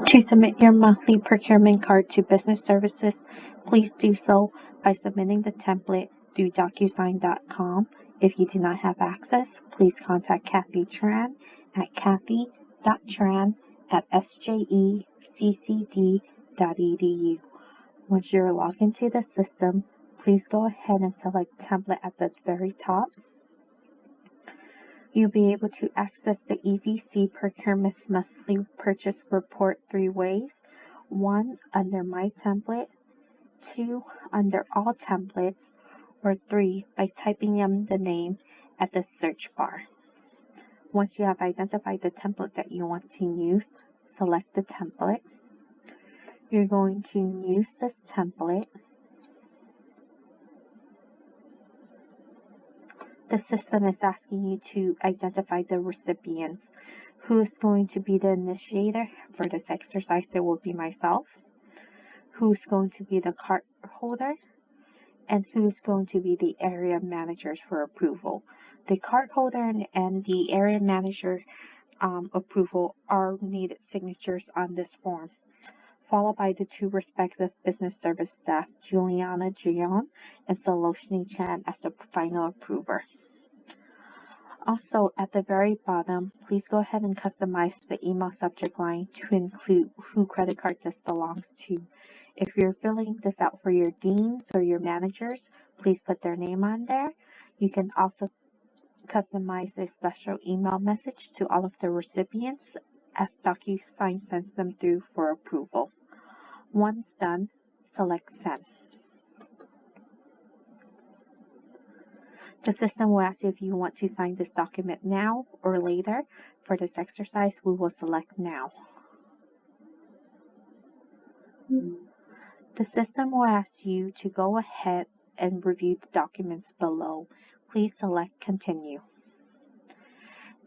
To submit your monthly procurement card to Business Services, please do so by submitting the template through DocuSign.com. If you do not have access, please contact Kathy Tran at kathy.tran@sjeccd.edu. Once you're logged into the system, please go ahead and select Template at the very top. You'll be able to access the EBC Procurement Monthly Purchase Report 3 ways. 1. Under My Template. 2. Under All Templates. Or 3. By typing in the name at the search bar. Once you have identified the template that you want to use, select the template. You're going to use this template. The system is asking you to identify the recipients. Who is going to be the initiator? For this exercise, it will be myself. Who's going to be the card holder? And who's going to be the area managers for approval. The card holder and the area manager approval are needed signatures on this form, followed by the two respective business service staff, Juliana Gion and Saloshni Chan, as the final approver. Also, at the very bottom, please go ahead and customize the email subject line to include who credit card this belongs to. If you're filling this out for your deans or your managers, please put their name on there. You can also customize a special email message to all of the recipients as DocuSign sends them through for approval. Once done, select Send. The system will ask you if you want to sign this document now or later. For this exercise, we will select Now. The system will ask you to go ahead and review the documents below. Please select Continue.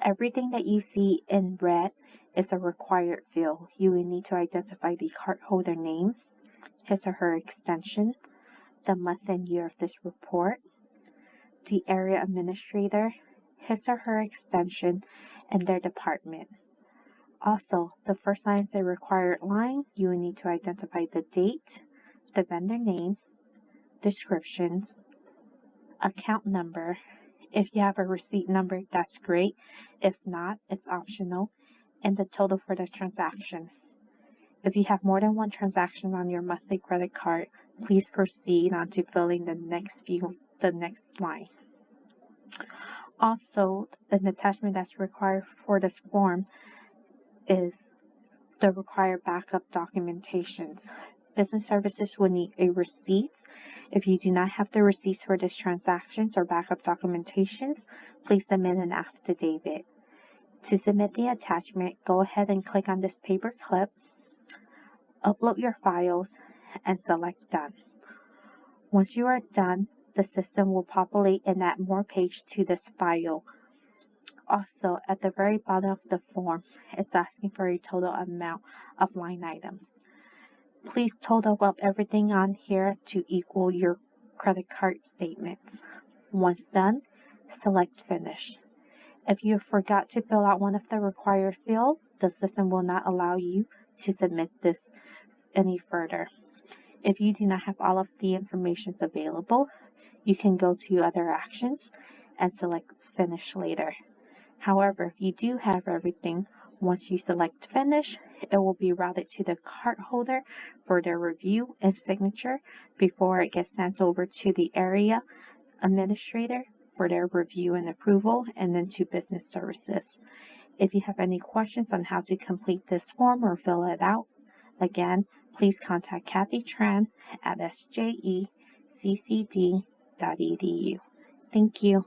Everything that you see in red is a required field. You will need to identify the cardholder name, his or her extension, the month and year of this report, the area administrator, his or her extension, and their department. Also, the first line is a required line. You will need to identify the date, the vendor name, descriptions, account number. If you have a receipt number, that's great. If not, it's optional. And the total for the transaction. If you have more than one transaction on your monthly credit card, please proceed on to filling the next line. Also, an attachment that's required for this form is the required backup documentations. Business Services will need a receipt. If you do not have the receipts for these transactions or backup documentations, please submit an affidavit. To submit the attachment, go ahead and click on this paper clip, upload your files, and select Done. Once you are done, the system will populate and add more page to this file. Also, at the very bottom of the form, it's asking for a total amount of line items. Please total up everything on here to equal your credit card statements. Once done, select Finish. If you forgot to fill out one of the required fields, the system will not allow you to submit this any further. If you do not have all of the information available, you can go to Other Actions and select Finish later. However, if you do have everything, once you select Finish, it will be routed to the cardholder for their review and signature before it gets sent over to the area administrator for their review and approval, and then to Business Services. If you have any questions on how to complete this form or fill it out, again, please contact Kathy Tran at sjeccd.edu. Thank you.